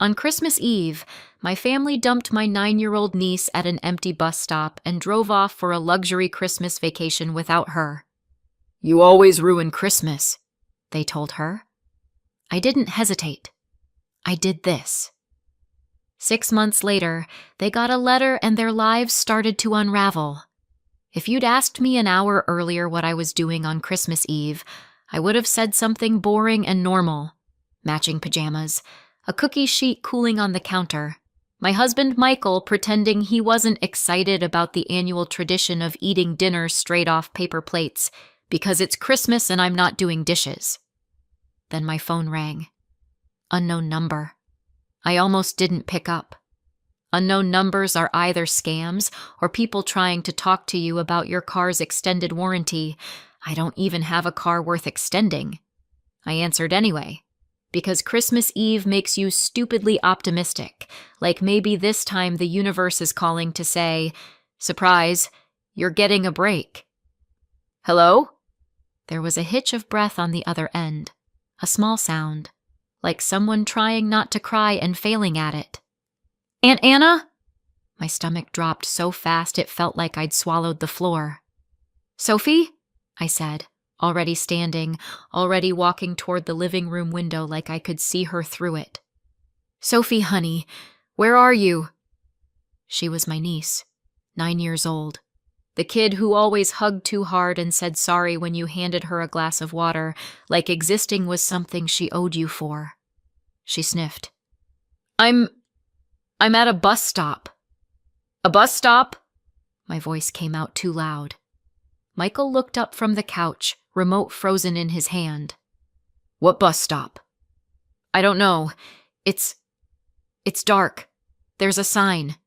On Christmas Eve, my family dumped my 9-year-old niece at an empty bus stop and drove off for a luxury Christmas vacation without her. "You always ruin Christmas," they told her. I didn't hesitate. I did this. 6 months later, they got a letter and their lives started to unravel. If you'd asked me an hour earlier what I was doing on Christmas Eve, I would have said something boring and normal. Matching pajamas, a cookie sheet cooling on the counter, my husband Michael pretending he wasn't excited about the annual tradition of eating dinner straight off paper plates because it's Christmas and I'm not doing dishes. Then my phone rang. Unknown number. I almost didn't pick up. Unknown numbers are either scams or people trying to talk to you about your car's extended warranty. I don't even have a car worth extending. I answered anyway, because Christmas Eve makes you stupidly optimistic, like maybe this time the universe is calling to say, "Surprise, you're getting a break." "Hello?" There was a hitch of breath on the other end, a small sound, like someone trying not to cry and failing at it. "Aunt Anna?" My stomach dropped so fast it felt like I'd swallowed the floor. "Sophie?" I said, already standing, already walking toward the living room window like I could see her through it. "Sophie, honey, where are you?" She was my niece, 9 years old, the kid who always hugged too hard and said sorry when you handed her a glass of water, like existing was something she owed you for. She sniffed. I'm at a bus stop." "A bus stop?" My voice came out too loud. Michael looked up from the couch, remote frozen in his hand. "What bus stop?" "I don't know. It's dark. There's a sign.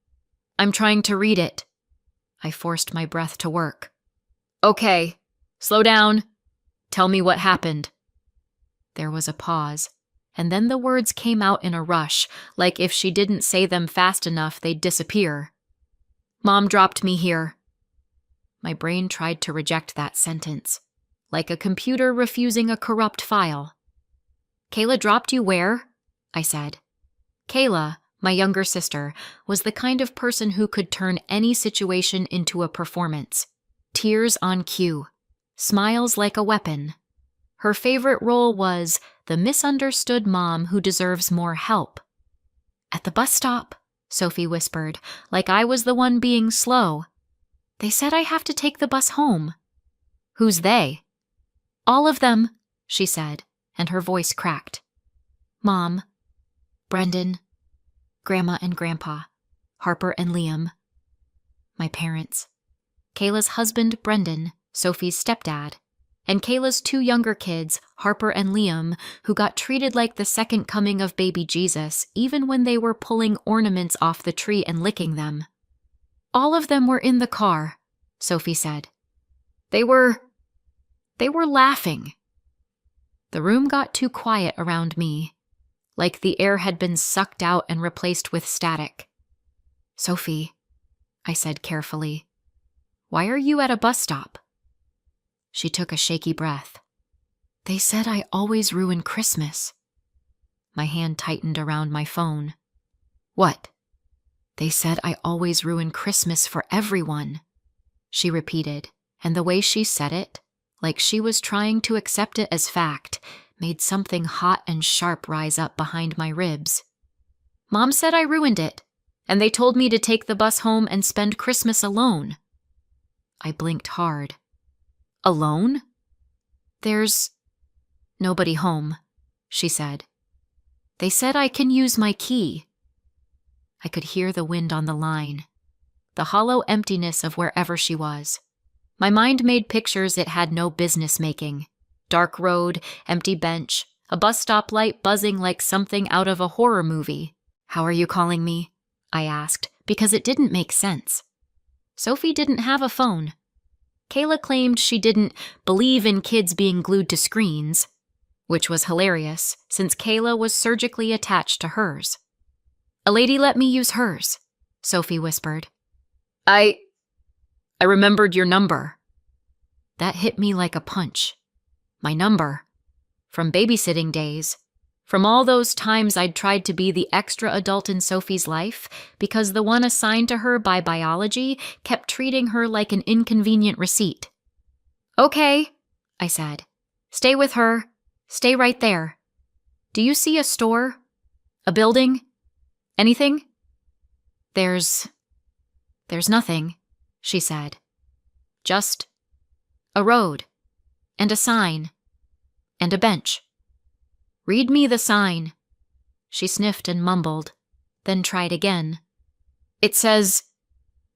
I'm trying to read it." I forced my breath to work. "Okay, slow down. Tell me what happened." There was a pause, and then the words came out in a rush, like if she didn't say them fast enough, they'd disappear. "Mom dropped me here." My brain tried to reject that sentence, like a computer refusing a corrupt file. "Kayla dropped you where?" I said. Kayla, my younger sister, was the kind of person who could turn any situation into a performance. Tears on cue, smiles like a weapon. Her favorite role was the misunderstood mom who deserves more help. "At the bus stop," Sophie whispered, like I was the one being slow. "They said I have to take the bus home." "Who's they?" "All of them," she said, and her voice cracked. "Mom, Brendan, Grandma and Grandpa, Harper and Liam." My parents. Kayla's husband, Brendan, Sophie's stepdad, and Kayla's 2 younger kids, Harper and Liam, who got treated like the second coming of baby Jesus, even when they were pulling ornaments off the tree and licking them. "All of them were in the car," Sophie said. They were laughing." The room got too quiet around me, like the air had been sucked out and replaced with static. "Sophie," I said carefully, "why are you at a bus stop?" She took a shaky breath. "They said I always ruin Christmas." My hand tightened around my phone. "What?" "They said I always ruin Christmas for everyone," she repeated, and the way she said it, like she was trying to accept it as fact, made something hot and sharp rise up behind my ribs. "Mom said I ruined it, and they told me to take the bus home and spend Christmas alone." I blinked hard. "Alone?" "There's nobody home," she said. "They said I can use my key." I could hear the wind on the line, the hollow emptiness of wherever she was. My mind made pictures it had no business making. Dark road, empty bench, a bus stop light buzzing like something out of a horror movie. "How are you calling me?" I asked, because it didn't make sense. Sophie didn't have a phone. Kayla claimed she didn't believe in kids being glued to screens, which was hilarious since Kayla was surgically attached to hers. "A lady let me use hers," Sophie whispered. I remembered your number." That hit me like a punch. My number. From babysitting days. From all those times I'd tried to be the extra adult in Sophie's life because the one assigned to her by biology kept treating her like an inconvenient receipt. "Okay," I said. "Stay with her. Stay right there. Do you see a store? A building? Anything?" There's nothing," she said. "Just a road, and a sign, and a bench." "Read me the sign." She sniffed and mumbled, then tried again. "It says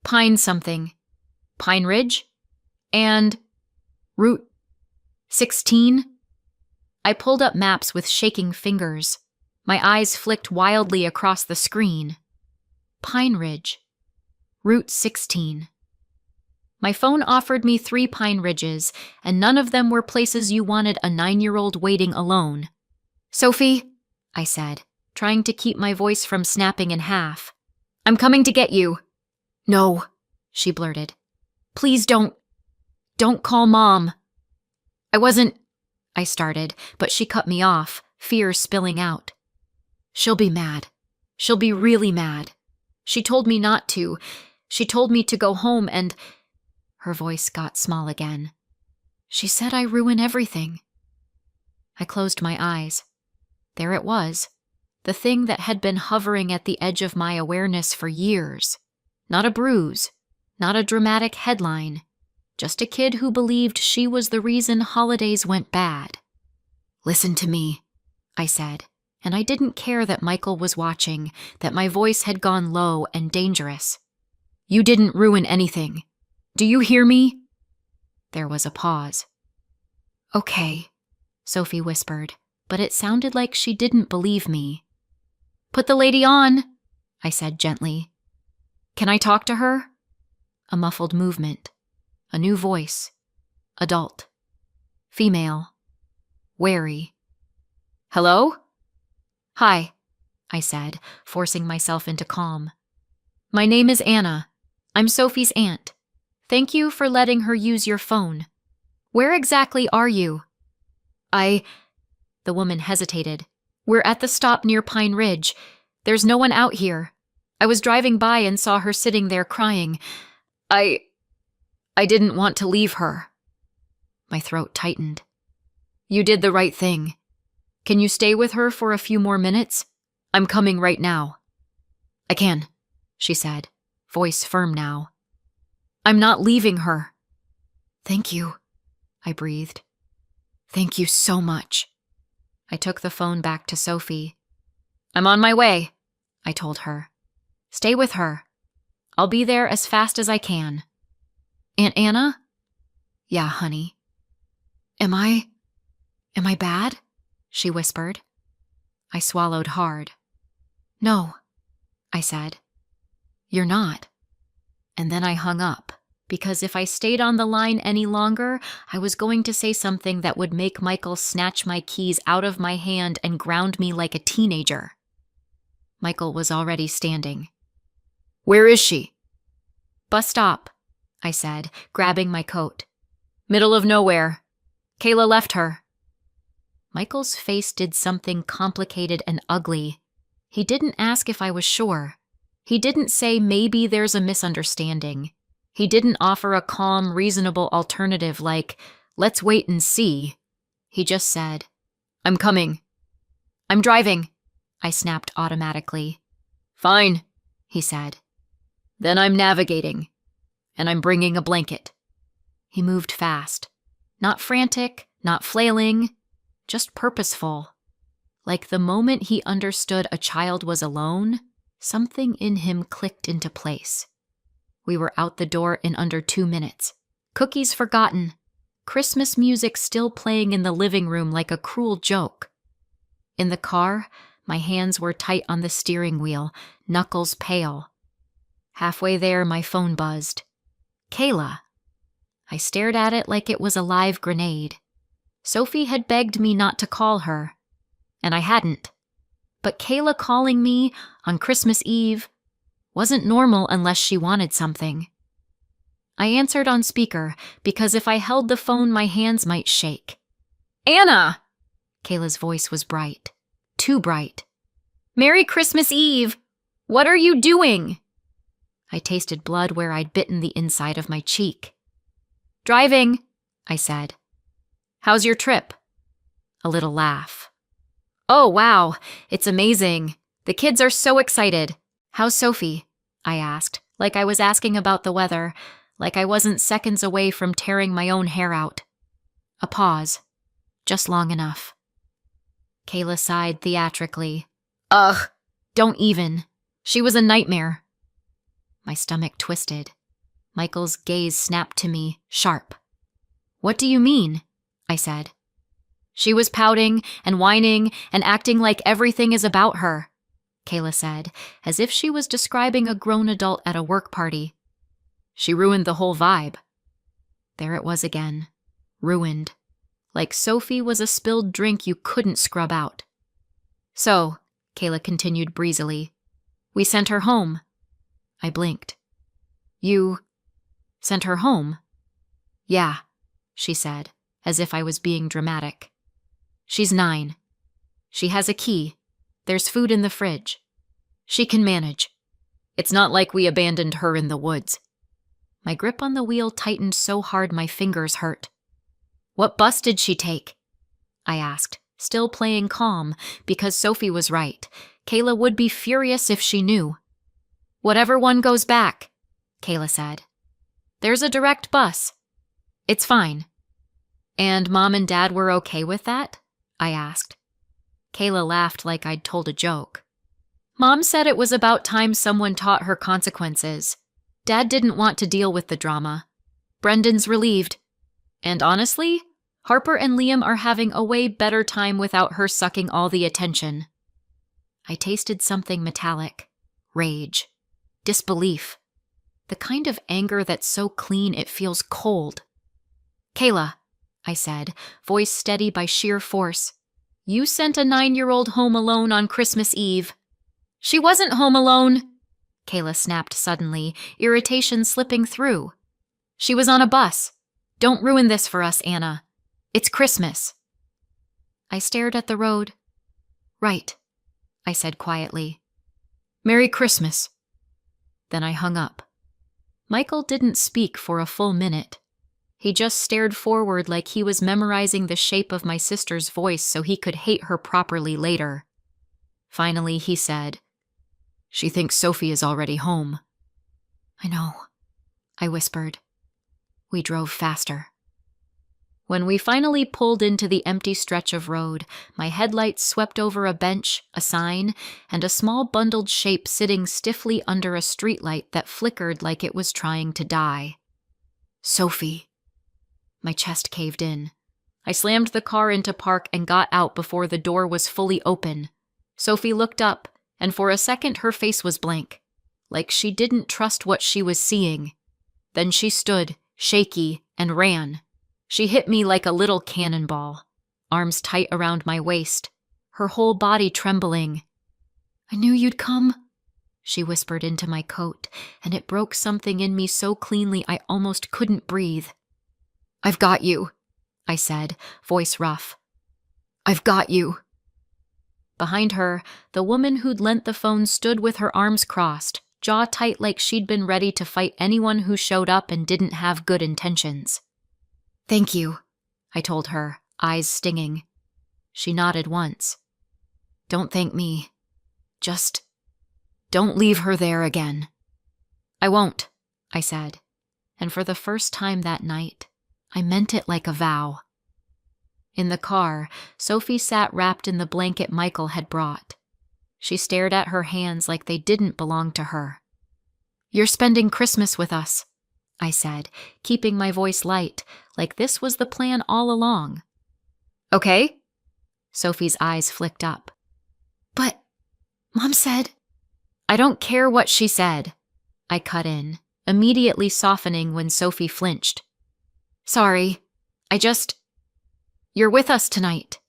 Pine something, Pine Ridge, and Route 16. I pulled up maps with shaking fingers. My eyes flicked wildly across the screen. Pine Ridge, Route 16. My phone offered me 3 Pine Ridges, and none of them were places you wanted a 9-year-old waiting alone. "Sophie," I said, trying to keep my voice from snapping in half. "I'm coming to get you." "No," she blurted. "Please don't call Mom." I started, but she cut me off, fear spilling out. "She'll be mad. She'll be really mad. She told me not to. She told me to go home and—" Her voice got small again. "She said I ruin everything." I closed my eyes. There it was, the thing that had been hovering at the edge of my awareness for years. Not a bruise, not a dramatic headline, just a kid who believed she was the reason holidays went bad. "Listen to me," I said, and I didn't care that Michael was watching, that my voice had gone low and dangerous. "You didn't ruin anything. Do you hear me?" There was a pause. "Okay," Sophie whispered, but it sounded like she didn't believe me. "Put the lady on," I said gently. "Can I talk to her?" A muffled movement. A new voice. Adult. Female. Wary. "Hello?" "Hi," I said, forcing myself into calm. "My name is Anna. I'm Sophie's aunt. Thank you for letting her use your phone. Where exactly are you?" The woman hesitated. "We're at the stop near Pine Ridge. There's no one out here. I was driving by and saw her sitting there crying. I didn't want to leave her." My throat tightened. "You did the right thing. Can you stay with her for a few more minutes? I'm coming right now." "I can," she said, voice firm now. "I'm not leaving her." "Thank you," I breathed. "Thank you so much." I took the phone back to Sophie. "I'm on my way," I told her. "Stay with her. I'll be there as fast as I can." "Aunt Anna?" "Yeah, honey." Am I bad?" she whispered. I swallowed hard. "No," I said. "You're not." And then I hung up, because if I stayed on the line any longer, I was going to say something that would make Michael snatch my keys out of my hand and ground me like a teenager. Michael was already standing. "Where is she?" "Bus stop," I said, grabbing my coat. "Middle of nowhere. Kayla left her." Michael's face did something complicated and ugly. He didn't ask if I was sure. He didn't say maybe there's a misunderstanding. He didn't offer a calm, reasonable alternative like, let's wait and see. He just said, "I'm coming." "I'm driving," I snapped automatically. "Fine," he said. "Then I'm navigating. And I'm bringing a blanket." He moved fast. Not frantic, not flailing, just purposeful. Like the moment he understood a child was alone, something in him clicked into place. We were out the door in under 2 minutes. Cookies forgotten. Christmas music still playing in the living room like a cruel joke. In the car, my hands were tight on the steering wheel, knuckles pale. Halfway there, my phone buzzed. Kayla. I stared at it like it was a live grenade. Sophie had begged me not to call her, and I hadn't. But Kayla calling me on Christmas Eve wasn't normal unless she wanted something. I answered on speaker because if I held the phone, my hands might shake. "Anna!" Kayla's voice was bright. too bright. "Merry Christmas Eve! What are you doing?" I tasted blood where I'd bitten the inside of my cheek. "Driving," I said. "How's your trip?" A little laugh. "Oh, wow, it's amazing. The kids are so excited. How's Sophie?" I asked, like I was asking about the weather, like I wasn't seconds away from tearing my own hair out. A pause, just long enough. Kayla sighed theatrically. "Ugh, don't even. She was a nightmare." My stomach twisted. Michael's gaze snapped to me, sharp. "What do you mean?" I said. "She was pouting and whining and acting like everything is about her," Kayla said, as if she was describing a grown adult at a work party. "She ruined the whole vibe." There it was again. Ruined. Like Sophie was a spilled drink you couldn't scrub out. "So," Kayla continued breezily, "we sent her home." I blinked. "You sent her home?" "Yeah," she said, as if I was being dramatic. "She's 9. She has a key. There's food in the fridge. She can manage. It's not like we abandoned her in the woods." My grip on the wheel tightened so hard my fingers hurt. "What bus did she take?" I asked, still playing calm, because Sophie was right. Kayla would be furious if she knew. "Whatever one goes back," Kayla said. "There's a direct bus. It's fine." "And Mom and Dad were okay with that?" I asked. Kayla laughed like I'd told a joke. "Mom said it was about time someone taught her consequences. Dad didn't want to deal with the drama. Brendan's relieved. And honestly, Harper and Liam are having a way better time without her sucking all the attention." I tasted something metallic. Rage. Disbelief. The kind of anger that's so clean it feels cold. "Kayla," I said, voice steady by sheer force, "you sent a 9-year-old home alone on Christmas Eve." "She wasn't home alone," Kayla snapped suddenly, irritation slipping through. "She was on a bus. Don't ruin this for us, Anna. It's Christmas." I stared at the road. "Right," I said quietly. "Merry Christmas." Then I hung up. Michael didn't speak for a full minute. He just stared forward like he was memorizing the shape of my sister's voice so he could hate her properly later. Finally, he said, "She thinks Sophie is already home." "I know," I whispered. We drove faster. When we finally pulled into the empty stretch of road, my headlights swept over a bench, a sign, and a small bundled shape sitting stiffly under a streetlight that flickered like it was trying to die. "Sophie." My chest caved in. I slammed the car into park and got out before the door was fully open. Sophie looked up, and for a second her face was blank, like she didn't trust what she was seeing. Then she stood, shaky, and ran. She hit me like a little cannonball, arms tight around my waist, her whole body trembling. "I knew you'd come," she whispered into my coat, and it broke something in me so cleanly I almost couldn't breathe. "I've got you," I said, voice rough. "I've got you." Behind her, the woman who'd lent the phone stood with her arms crossed, jaw tight like she'd been ready to fight anyone who showed up and didn't have good intentions. "Thank you," I told her, eyes stinging. She nodded once. "Don't thank me. Just don't leave her there again." "I won't," I said, and for the first time that night, I meant it like a vow. In the car, Sophie sat wrapped in the blanket Michael had brought. She stared at her hands like they didn't belong to her. "You're spending Christmas with us," I said, keeping my voice light, like this was the plan all along. "Okay?" Sophie's eyes flicked up. "But Mom said—" "I don't care what she said," I cut in, immediately softening when Sophie flinched. "Sorry, you're with us tonight."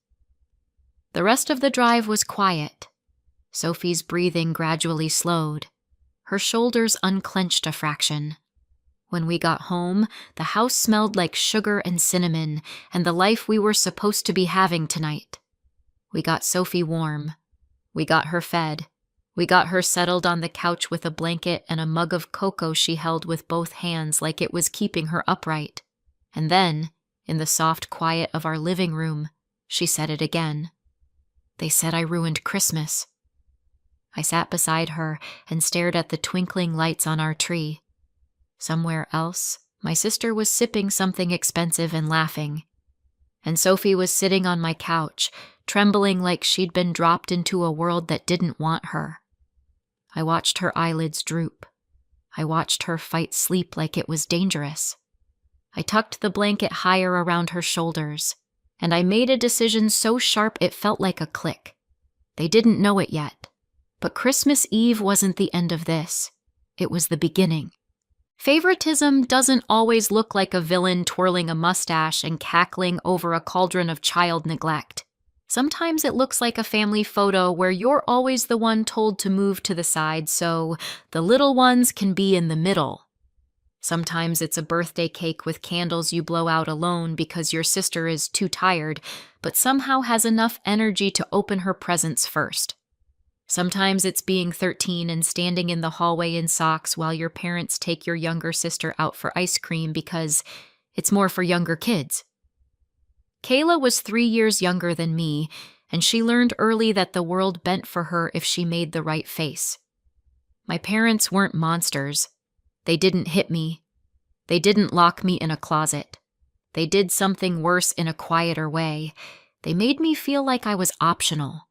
The rest of the drive was quiet. Sophie's breathing gradually slowed. Her shoulders unclenched a fraction. When we got home, the house smelled like sugar and cinnamon and the life we were supposed to be having tonight. We got Sophie warm, We got her fed. We got her settled on the couch with a blanket and a mug of cocoa she held with both hands like it was keeping her upright. And then, in the soft quiet of our living room, she said it again. They said I ruined Christmas. I sat beside her and stared at the twinkling lights on our tree. Somewhere else, my sister was sipping something expensive and laughing. And Sophie was sitting on my couch, trembling like she'd been dropped into a world that didn't want her. I watched her eyelids droop. I watched her fight sleep like it was dangerous. I tucked the blanket higher around her shoulders, and I made a decision so sharp it felt like a click. They didn't know it yet, but Christmas Eve wasn't the end of this. It was the beginning. Favoritism doesn't always look like a villain twirling a mustache and cackling over a cauldron of child neglect. Sometimes it looks like a family photo where you're always the one told to move to the side so the little ones can be in the middle. Sometimes it's a birthday cake with candles you blow out alone because your sister is too tired, but somehow has enough energy to open her presents first. Sometimes it's being 13 and standing in the hallway in socks while your parents take your younger sister out for ice cream because it's more for younger kids. Kayla was 3 years younger than me, and she learned early that the world bent for her if she made the right face. My parents weren't monsters. They didn't hit me. They didn't lock me in a closet. They did something worse in a quieter way. They made me feel like I was optional.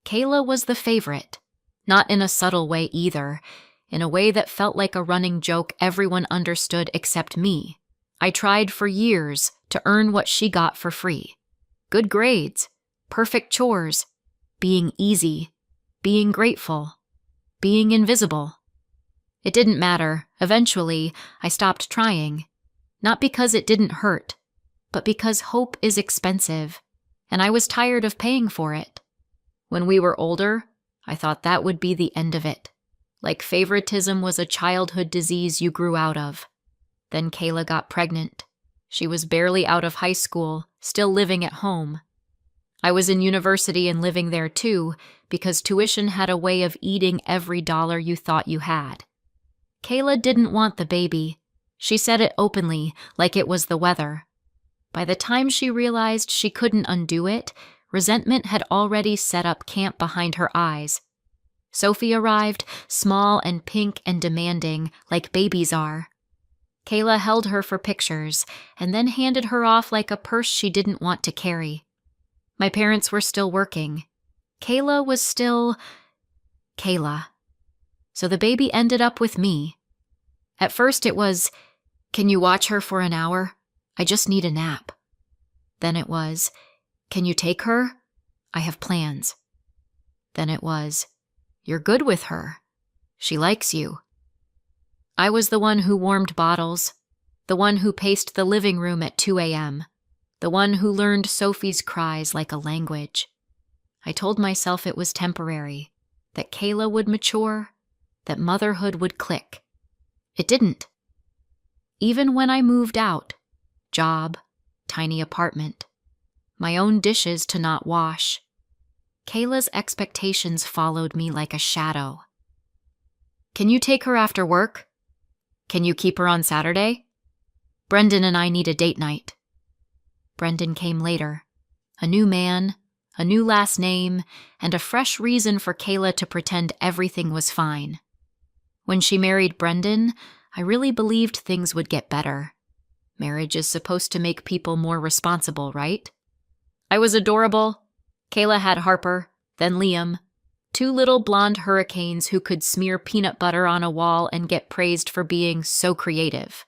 Kayla was the favorite, not in a subtle way either, in a way that felt like a running joke everyone understood except me. I tried for years to earn what she got for free. Good grades, perfect chores, being easy, being grateful, being invisible. It didn't matter. Eventually, I stopped trying. Not because it didn't hurt, but because hope is expensive, and I was tired of paying for it. When we were older, I thought that would be the end of it. Like favoritism was a childhood disease you grew out of. Then Kayla got pregnant. She was barely out of high school, still living at home. I was in university and living there too, because tuition had a way of eating every dollar you thought you had. Kayla didn't want the baby. She said it openly, like it was the weather. By the time she realized she couldn't undo it, resentment had already set up camp behind her eyes. Sophie arrived, small and pink and demanding, like babies are. Kayla held her for pictures, and then handed her off like a purse she didn't want to carry. My parents were still working. Kayla was still Kayla. So the baby ended up with me. At first it was, "Can you watch her for an hour? I just need a nap." Then it was, "Can you take her? I have plans." Then it was, "You're good with her. She likes you." I was the one who warmed bottles, the one who paced the living room at 2 a.m., the one who learned Sophie's cries like a language. I told myself it was temporary, that Kayla would mature, that motherhood would click. It didn't. Even when I moved out, job, tiny apartment, my own dishes to not wash, Kayla's expectations followed me like a shadow. "Can you take her after work? Can you keep her on Saturday? Brendan and I need a date night." Brendan came later. A new man, a new last name, and a fresh reason for Kayla to pretend everything was fine. When she married Brendan, I really believed things would get better. Marriage is supposed to make people more responsible, right? I was adorable. Kayla had Harper, then Liam, 2 little blonde hurricanes who could smear peanut butter on a wall and get praised for being so creative.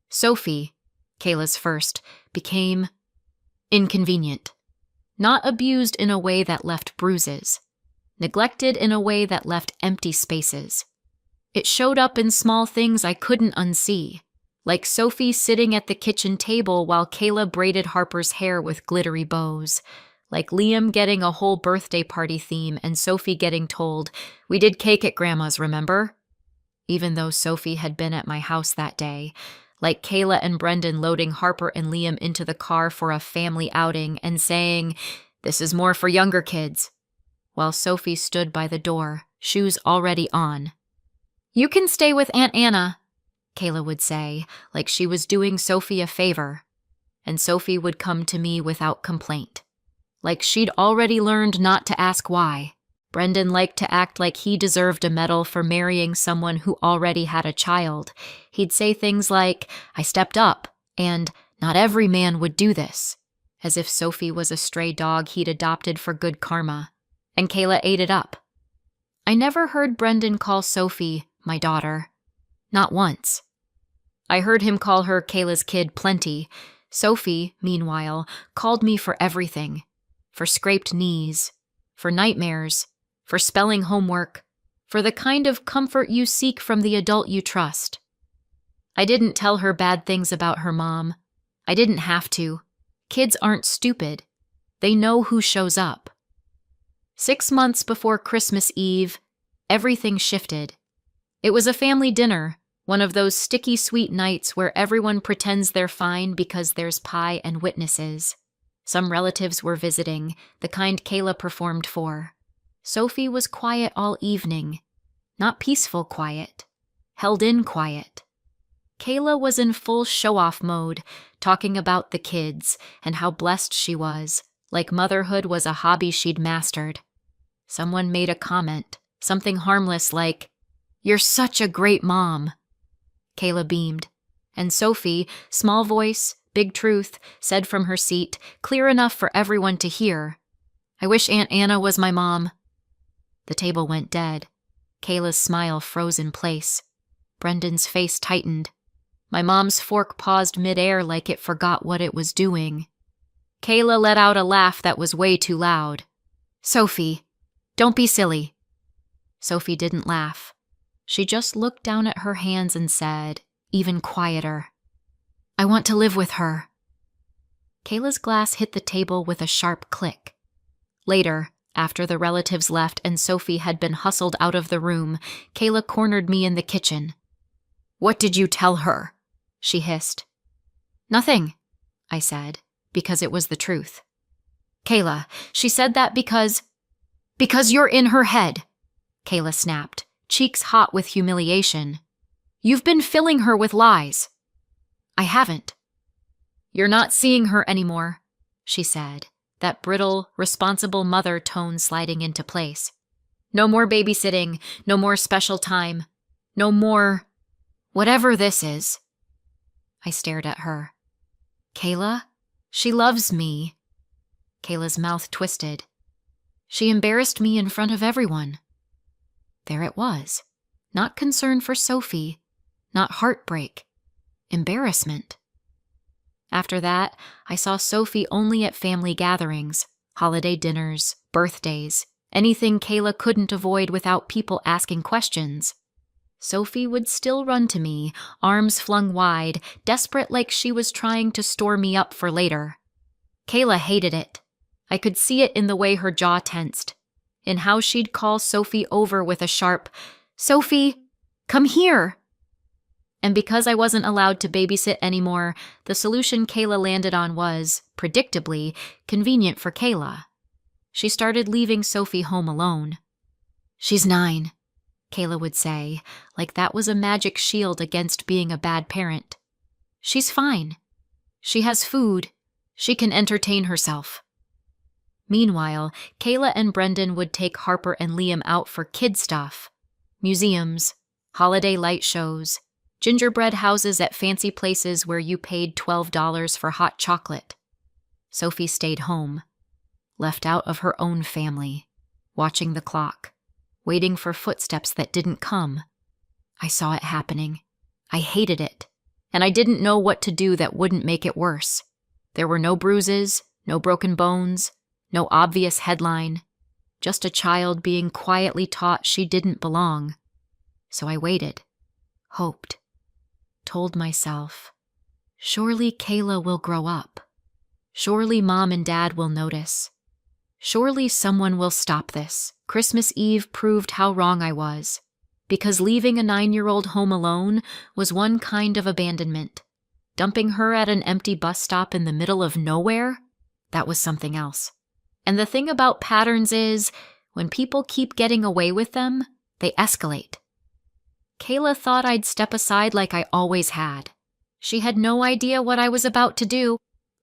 Sophie, Kayla's first, became inconvenient. Not abused in a way that left bruises. Neglected in a way that left empty spaces. It showed up in small things I couldn't unsee, like Sophie sitting at the kitchen table while Kayla braided Harper's hair with glittery bows, like Liam getting a whole birthday party theme and Sophie getting told, "We did cake at Grandma's, remember?" Even though Sophie had been at my house that day, like Kayla and Brendan loading Harper and Liam into the car for a family outing and saying, "This is more for younger kids." while Sophie stood by the door, shoes already on. "You can stay with Aunt Anna," Kayla would say, like she was doing Sophie a favor, and Sophie would come to me without complaint, like she'd already learned not to ask why. Brendan liked to act like he deserved a medal for marrying someone who already had a child. He'd say things like, "I stepped up," and "not every man would do this," as if Sophie was a stray dog he'd adopted for good karma, and Kayla ate it up. I never heard Brendan call Sophie my daughter. Not once. I heard him call her Kayla's kid plenty. Sophie, meanwhile, called me for everything. For scraped knees, for nightmares, for spelling homework, for the kind of comfort you seek from the adult you trust. I didn't tell her bad things about her mom. I didn't have to. Kids aren't stupid. They know who shows up. 6 months before Christmas Eve, everything shifted. It was a family dinner, one of those sticky sweet nights where everyone pretends they're fine because there's pie and witnesses. Some relatives were visiting, the kind Kayla performed for. Sophie was quiet all evening. Not peaceful quiet. Held in quiet. Kayla was in full show-off mode, talking about the kids and how blessed she was, like motherhood was a hobby she'd mastered. Someone made a comment, something harmless like, "You're such a great mom." Kayla beamed, and Sophie, small voice, big truth, said from her seat, clear enough for everyone to hear, "I wish Aunt Anna was my mom." The table went dead. Kayla's smile froze in place. Brendan's face tightened. My mom's fork paused midair like it forgot what it was doing. Kayla let out a laugh that was way too loud. "Sophie, don't be silly." Sophie didn't laugh. She just looked down at her hands and said, even quieter, "I want to live with her." Kayla's glass hit the table with a sharp click. Later, after the relatives left and Sophie had been hustled out of the room, Kayla cornered me in the kitchen. "What did you tell her?" she hissed. "Nothing," I said, because it was the truth. "Kayla, she said that because you're in her head," Kayla snapped, cheeks hot with humiliation. "You've been filling her with lies." "I haven't." "You're not seeing her anymore," she said, that brittle, responsible mother tone sliding into place. "No more babysitting, no more special time, no more whatever this is." I stared at her. "Kayla, she loves me." Kayla's mouth twisted. "She embarrassed me in front of everyone." There it was. Not concern for Sophie, not heartbreak, embarrassment. After that, I saw Sophie only at family gatherings, holiday dinners, birthdays, anything Kayla couldn't avoid without people asking questions. Sophie would still run to me, arms flung wide, desperate like she was trying to store me up for later. Kayla hated it. I could see it in the way her jaw tensed, in how she'd call Sophie over with a sharp, "Sophie, come here!" And because I wasn't allowed to babysit anymore, the solution Kayla landed on was, predictably, convenient for Kayla. She started leaving Sophie home alone. "She's 9, Kayla would say, like that was a magic shield against being a bad parent. "She's fine. She has food. She can entertain herself." Meanwhile, Kayla and Brendan would take Harper and Liam out for kid stuff. Museums, holiday light shows, gingerbread houses at fancy places where you paid $12 for hot chocolate. Sophie stayed home, left out of her own family, watching the clock, waiting for footsteps that didn't come. I saw it happening. I hated it, and I didn't know what to do that wouldn't make it worse. There were no bruises, no broken bones, no obvious headline, just a child being quietly taught she didn't belong. So I waited, hoped, told myself, surely Kayla will grow up. Surely Mom and Dad will notice. Surely someone will stop this. Christmas Eve proved how wrong I was, because leaving a 9-year-old home alone was one kind of abandonment. Dumping her at an empty bus stop in the middle of nowhere, that was something else. And the thing about patterns is, When people keep getting away with them, they escalate. Kayla thought I'd step aside like I always had. She had no idea what I was about to do.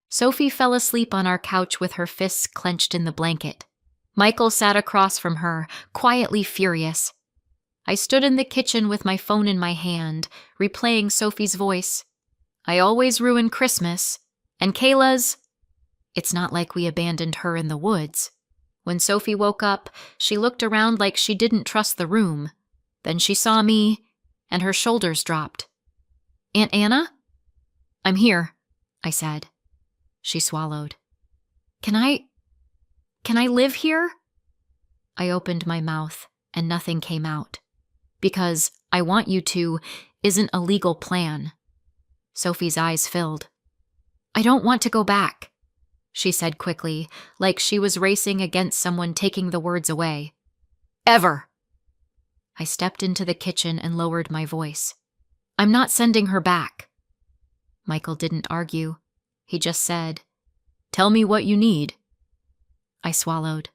Sophie fell asleep on our couch with her fists clenched in the blanket. Michael sat across from her, quietly furious. I stood in the kitchen with my phone in my hand, replaying Sophie's voice. I always ruin Christmas. And Kayla's... It's not like we abandoned her in the woods. When Sophie woke up, she looked around like she didn't trust the room. Then she saw me, and her shoulders dropped. "Aunt Anna?" "I'm here," I said. She swallowed. Can I live here?" I opened my mouth, and nothing came out. Because "I want you to" isn't a legal plan. Sophie's eyes filled. "I don't want to go back," she said quickly, like she was racing against someone taking the words away. "Ever." I stepped into the kitchen and lowered my voice. "I'm not sending her back." Michael didn't argue. He just said, "Tell me what you need." I swallowed.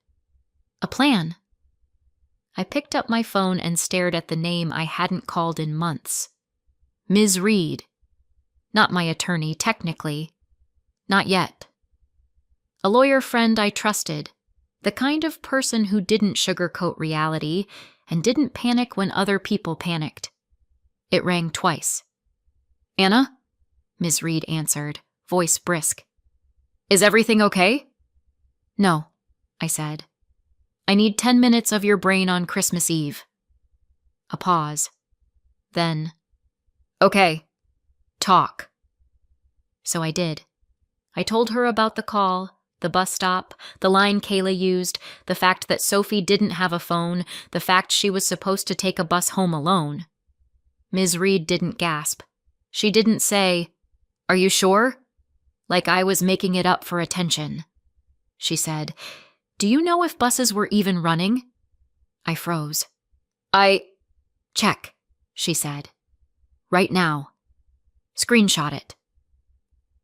"A plan." I picked up my phone and stared at the name I hadn't called in months. Ms. Reed. Not my attorney, technically. Not yet. A lawyer friend I trusted, the kind of person who didn't sugarcoat reality and didn't panic when other people panicked. It rang twice. "Anna?" Ms. Reed answered, voice brisk. "Is everything okay?" "No," I said. "I need 10 minutes of your brain on Christmas Eve." A pause. Then, "Okay, talk." So I did. I told her about the call, the bus stop, the line Kayla used, the fact that Sophie didn't have a phone, the fact she was supposed to take a bus home alone. Ms. Reed didn't gasp. She didn't say, "Are you sure?" like I was making it up for attention. She said, "Do you know if buses were even running?" I froze. Check, she said. "Right now. Screenshot it."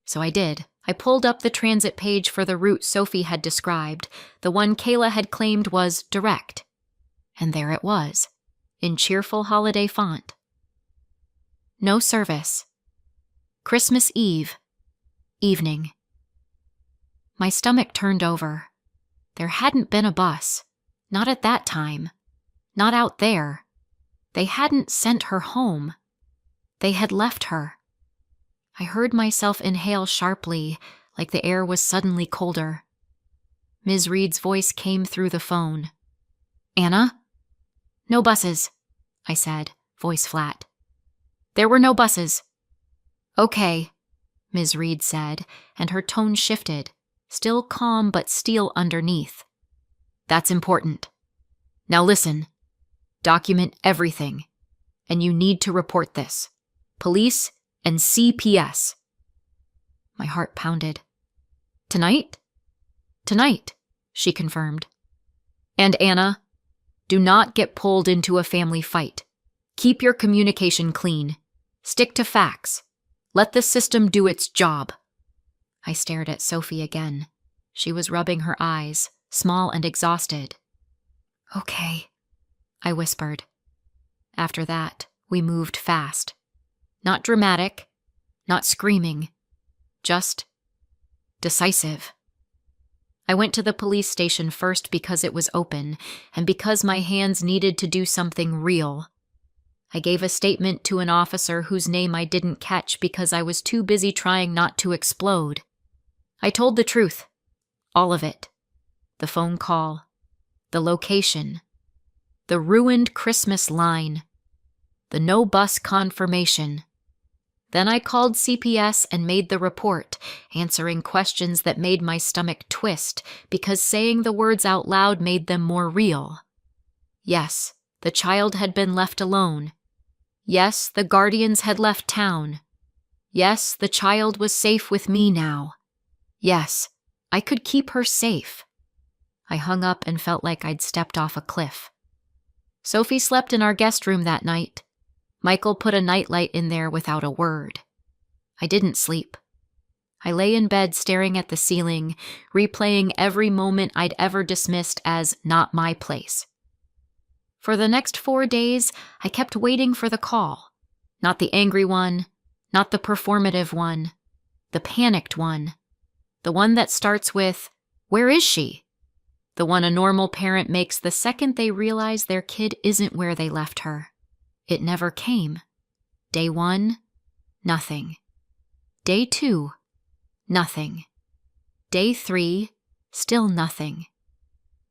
So I did. I pulled up the transit page for the route Sophie had described, the one Kayla had claimed was direct. And there it was, in cheerful holiday font. No service. Christmas Eve. Evening. My stomach turned over. There hadn't been a bus. Not at that time. Not out there. They hadn't sent her home. They had left her. I heard myself inhale sharply, like the air was suddenly colder. Ms. Reed's voice came through the phone. "Anna?" "No buses," I said, voice flat. "There were no buses." "Okay," Ms. Reed said, and her tone shifted, still calm but steel underneath. "That's important. Now listen. Document everything. And you need to report this. Police and CPS." My heart pounded. "Tonight?" "Tonight," she confirmed. "And Anna, do not get pulled into a family fight. Keep your communication clean. Stick to facts. Let the system do its job." I stared at Sophie again. She was rubbing her eyes, small and exhausted. "Okay," I whispered. After that, we moved fast. Not dramatic, not screaming, just decisive. I went to the police station first because it was open, and because my hands needed to do something real. I gave a statement to an officer whose name I didn't catch because I was too busy trying not to explode. I told the truth. All of it. The phone call. The location. The ruined Christmas line. The no bus confirmation. Then I called CPS and made the report, answering questions that made my stomach twist because saying the words out loud made them more real. Yes, the child had been left alone. Yes, the guardians had left town. Yes, the child was safe with me now. Yes, I could keep her safe. I hung up and felt like I'd stepped off a cliff. Sophie slept in our guest room that night. Michael put a nightlight in there without a word. I didn't sleep. I lay in bed staring at the ceiling, replaying every moment I'd ever dismissed as not my place. For the next 4 days, I kept waiting for the call. Not the angry one, not the performative one, the panicked one. The one that starts with, "Where is she?" The one a normal parent makes the second they realize their kid isn't where they left her. It never came. Day 1, nothing. Day 2, nothing. Day 3, still nothing.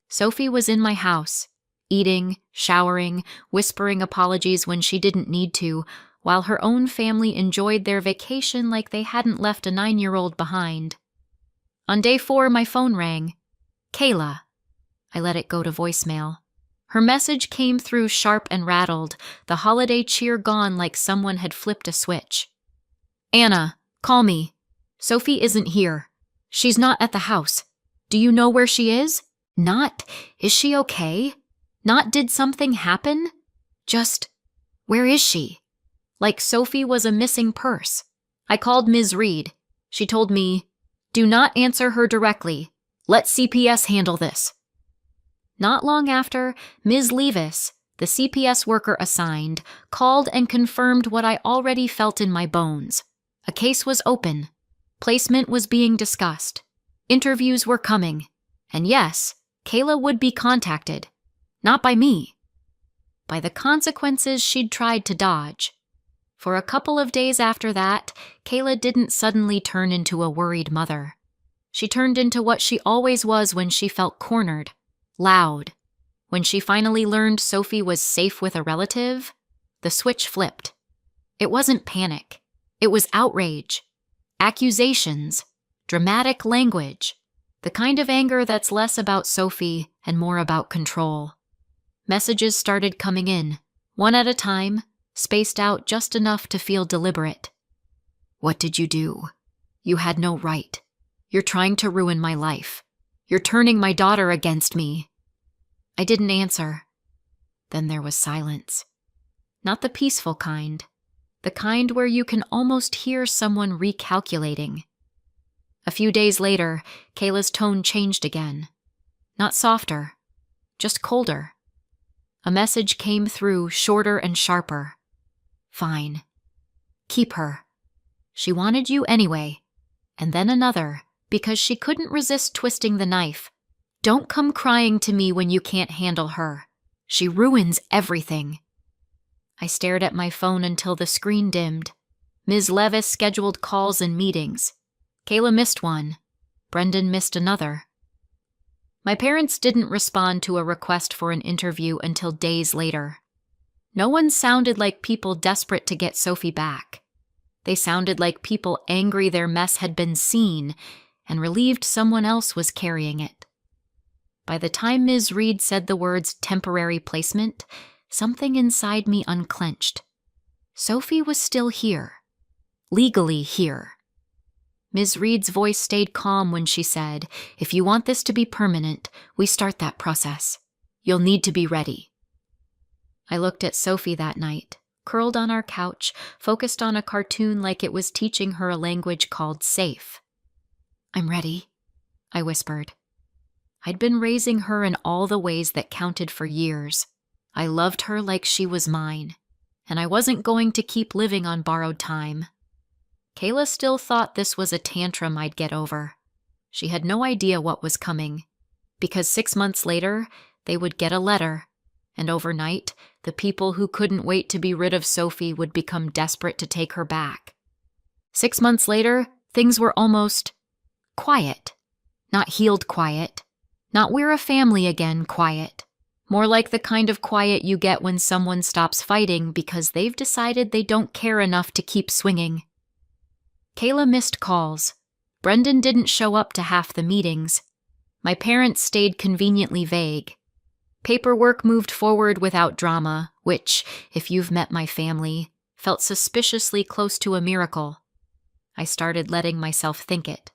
Sophie was in my house, eating, showering, whispering apologies when she didn't need to, while her own family enjoyed their vacation like they hadn't left a 9-year-old behind. On day 4, my phone rang. Kayla. I let it go to voicemail. Her message came through sharp and rattled, the holiday cheer gone like someone had flipped a switch. Anna, call me. Sophie isn't here. She's not at the house. Do you know where she is? Not, is she okay? Not, did something happen? Just, where is she? Like Sophie was a missing purse. I called Ms. Reed. She told me, do not answer her directly. Let CPS handle this. Not long after, Ms. Levis, the CPS worker assigned, called and confirmed what I already felt in my bones. A case was open. Placement was being discussed. Interviews were coming. And yes, Kayla would be contacted. Not by me. By the consequences she'd tried to dodge. For a couple of days after that, Kayla didn't suddenly turn into a worried mother. She turned into what she always was when she felt cornered. Loud. When she finally learned Sophie was safe with a relative, the switch flipped. It wasn't panic. It was outrage. Accusations. Dramatic language. The kind of anger that's less about Sophie and more about control. Messages started coming in, one at a time, spaced out just enough to feel deliberate. What did you do? You had no right. You're trying to ruin my life. You're turning my daughter against me. I didn't answer. Then there was silence. Not the peaceful kind. The kind where you can almost hear someone recalculating. A few days later, Kayla's tone changed again. Not softer, just colder. A message came through, shorter and sharper. Fine. Keep her. She wanted you anyway. And then another, because she couldn't resist twisting the knife. Don't come crying to me when you can't handle her. She ruins everything. I stared at my phone until the screen dimmed. Ms. Levis scheduled calls and meetings. Kayla missed one. Brendan missed another. My parents didn't respond to a request for an interview until days later. No one sounded like people desperate to get Sophie back. They sounded like people angry their mess had been seen and relieved someone else was carrying it. By the time Ms. Reed said the words temporary placement, something inside me unclenched. Sophie was still here. Legally here. Ms. Reed's voice stayed calm when she said, if you want this to be permanent, we start that process. You'll need to be ready. I looked at Sophie that night, curled on our couch, focused on a cartoon like it was teaching her a language called safe. I'm ready, I whispered. I'd been raising her in all the ways that counted for years. I loved her like she was mine, and I wasn't going to keep living on borrowed time. Kayla still thought this was a tantrum I'd get over. She had no idea what was coming, because 6 months later, they would get a letter, and overnight, the people who couldn't wait to be rid of Sophie would become desperate to take her back. 6 months later, things were almost quiet. Not healed quiet. Not we're a family again quiet. More like the kind of quiet you get when someone stops fighting because they've decided they don't care enough to keep swinging. Kayla missed calls. Brendan didn't show up to half the meetings. My parents stayed conveniently vague. Paperwork moved forward without drama, which, if you've met my family, felt suspiciously close to a miracle. I started letting myself think it.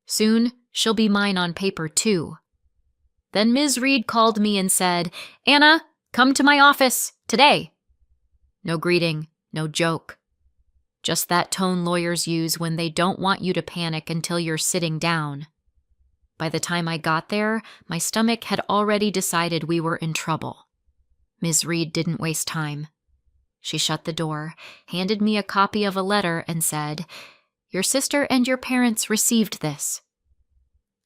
Soon, she'll be mine on paper too. Then Ms. Reed called me and said, Anna, come to my office, today. No greeting, no joke. Just that tone lawyers use when they don't want you to panic until you're sitting down. By the time I got there, my stomach had already decided we were in trouble. Ms. Reed didn't waste time. She shut the door, handed me a copy of a letter, and said, "Your sister and your parents received this."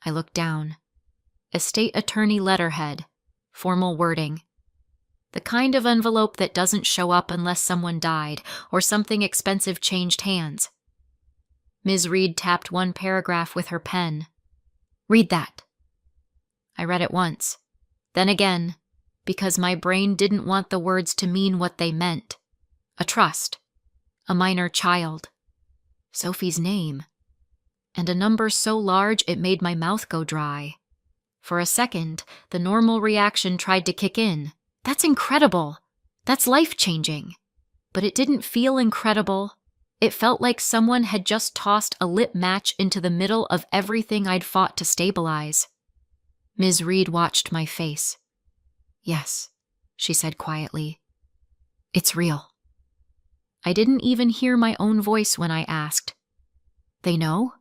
I looked down. Estate attorney letterhead, formal wording. The kind of envelope that doesn't show up unless someone died or something expensive changed hands. Ms. Reed tapped one paragraph with her pen. "Read that." I read it once, then again, because my brain didn't want the words to mean what they meant. A trust, a minor child, Sophie's name, and a number so large it made my mouth go dry. For a second, the normal reaction tried to kick in. That's incredible. That's life-changing. But it didn't feel incredible. It felt like someone had just tossed a lit match into the middle of everything I'd fought to stabilize. Ms. Reed watched my face. "Yes," she said quietly. "It's real." I didn't even hear my own voice when I asked, "They know?"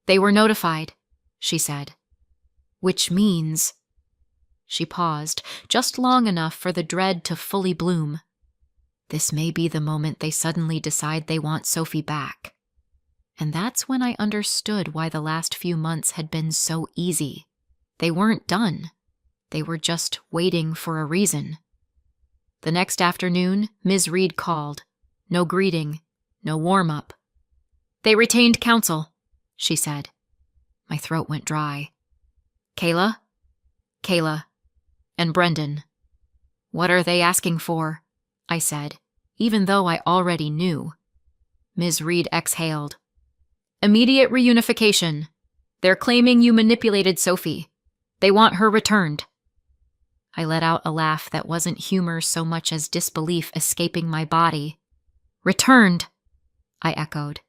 "They were notified," she said. "Which means—" She paused, just long enough for the dread to fully bloom. "This may be the moment they suddenly decide they want Sophie back." And that's when I understood why the last few months had been so easy. They weren't done. They were just waiting for a reason. The next afternoon, Ms. Reed called. No greeting, no warm-up. "They retained counsel," she said. My throat went dry. "Kayla? Kayla. And Brendan." "What are they asking for?" I said, even though I already knew. Ms. Reed exhaled. "Immediate reunification. They're claiming you manipulated Sophie. They want her returned." I let out a laugh that wasn't humor so much as disbelief escaping my body. "Returned," I echoed.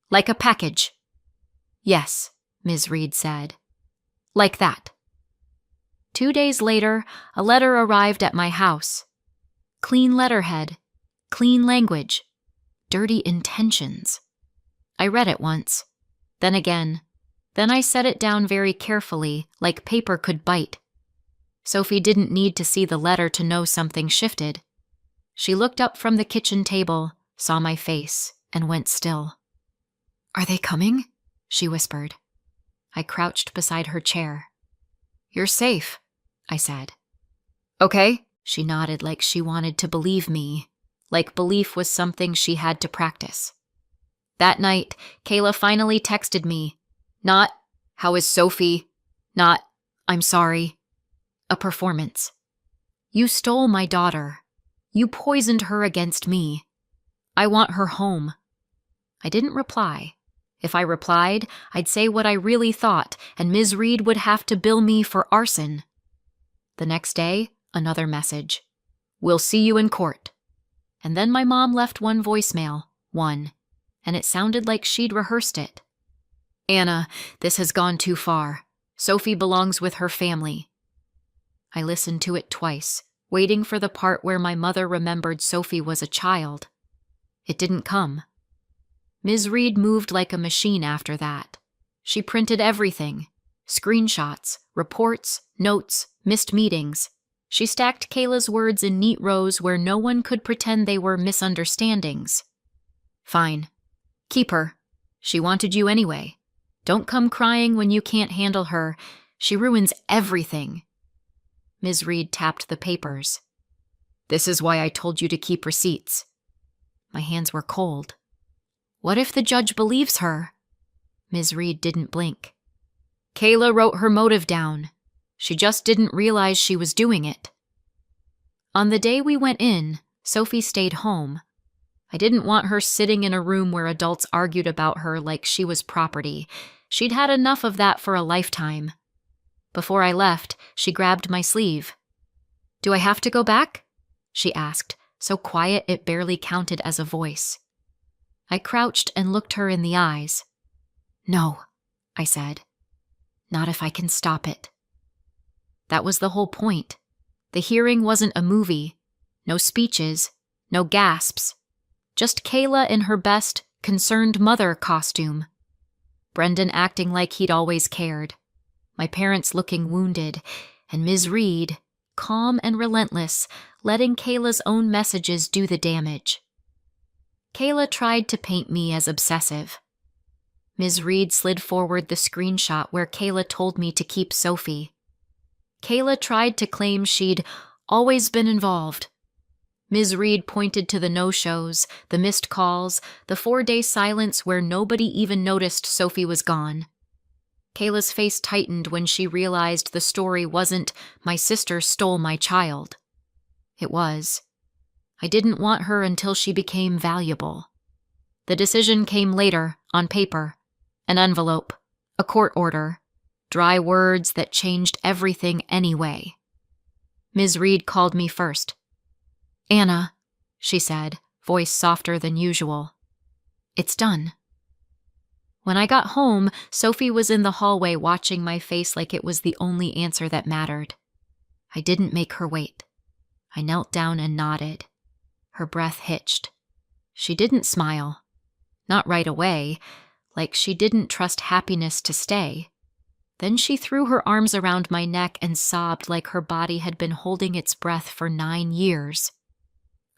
"Like a package." "Yes," Ms. Reed said. "Like that." 2 days later, a letter arrived at my house. Clean letterhead, clean language, dirty intentions. I read it once, then again. Then I set it down very carefully, like paper could bite. Sophie didn't need to see the letter to know something shifted. She looked up from the kitchen table, saw my face, and went still. "Are they coming?" she whispered. I crouched beside her chair. "You're safe," I said. "Okay," she nodded like she wanted to believe me, like belief was something she had to practice. That night, Kayla finally texted me. Not, "How is Sophie?" Not, "I'm sorry." A performance. "You stole my daughter. You poisoned her against me. I want her home." I didn't reply. If I replied, I'd say what I really thought, and Ms. Reed would have to bill me for arson. The next day, another message. "We'll see you in court." And then my mom left one voicemail, and it sounded like she'd rehearsed it. "Anna, this has gone too far. Sophie belongs with her family." I listened to it twice, waiting for the part where my mother remembered Sophie was a child. It didn't come. Ms. Reed moved like a machine after that. She printed everything. Screenshots, reports, notes, missed meetings. She stacked Kayla's words in neat rows where no one could pretend they were misunderstandings. "Fine. Keep her. She wanted you anyway. Don't come crying when you can't handle her. She ruins everything." Ms. Reed tapped the papers. "This is why I told you to keep receipts." My hands were cold. What if the judge believes her? Ms. Reed didn't blink. Kayla wrote her motive down. She just didn't realize she was doing it. On the day we went in, Sophie stayed home. I didn't want her sitting in a room where adults argued about her like she was property. She'd had enough of that for a lifetime. Before I left, she grabbed my sleeve. "Do I have to go back?" she asked, so quiet it barely counted as a voice. I crouched and looked her in the eyes. "No," I said. "Not if I can stop it." That was the whole point. The hearing wasn't a movie. No speeches, no gasps. Just Kayla in her best, concerned mother costume. Brendan acting like he'd always cared. My parents looking wounded, and Ms. Reed, calm and relentless, letting Kayla's own messages do the damage. Kayla tried to paint me as obsessive. Ms. Reed slid forward the screenshot where Kayla told me to keep Sophie. Kayla tried to claim she'd always been involved. Ms. Reed pointed to the no-shows, the missed calls, the 4-day silence where nobody even noticed Sophie was gone. Kayla's face tightened when she realized the story wasn't "my sister stole my child." It was, I didn't want her until she became valuable. The decision came later, on paper. An envelope, a court order, dry words that changed everything anyway. Ms. Reed called me first. "Anna," she said, voice softer than usual. "It's done." When I got home, Sophie was in the hallway watching my face like it was the only answer that mattered. I didn't make her wait. I knelt down and nodded. Her breath hitched. She didn't smile. Not right away, like she didn't trust happiness to stay. Then she threw her arms around my neck and sobbed like her body had been holding its breath for 9 years.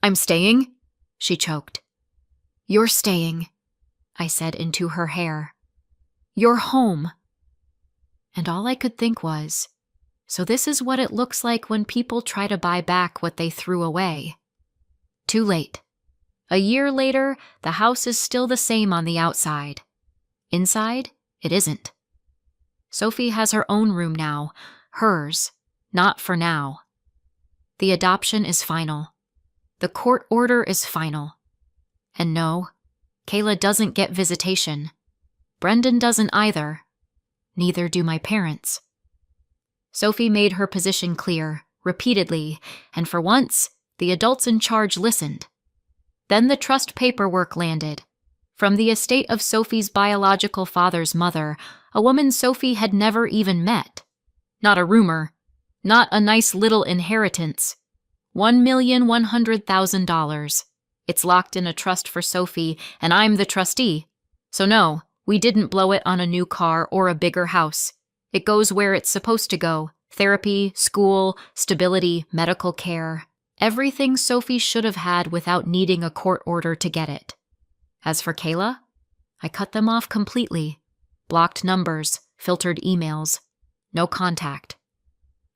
"I'm staying," she choked. "You're staying," I said into her hair. "You're home." And all I could think was, so this is what it looks like when people try to buy back what they threw away. Too late. A year later, the house is still the same on the outside. Inside, it isn't. Sophie has her own room now, hers, not for now. The adoption is final. The court order is final. And no, Kayla doesn't get visitation. Brendan doesn't either. Neither do my parents. Sophie made her position clear, repeatedly, and for once, the adults in charge listened. Then the trust paperwork landed. From the estate of Sophie's biological father's mother, a woman Sophie had never even met. Not a rumor. Not a nice little inheritance. $1,100,000. It's locked in a trust for Sophie, and I'm the trustee. So no, we didn't blow it on a new car or a bigger house. It goes where it's supposed to go. Therapy, school, stability, medical care. Everything Sophie should have had without needing a court order to get it. As for Kayla, I cut them off completely. Blocked numbers, filtered emails. No contact.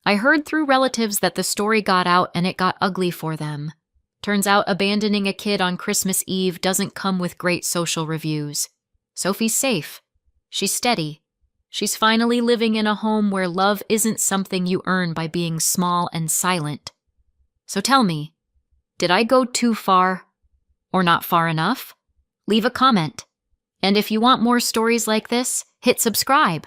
I heard through relatives that the story got out and it got ugly for them. Turns out abandoning a kid on Christmas Eve doesn't come with great social reviews. Sophie's safe. She's steady. She's finally living in a home where love isn't something you earn by being small and silent. So tell me, did I go too far? Or not far enough? Leave a comment. And if you want more stories like this, hit subscribe.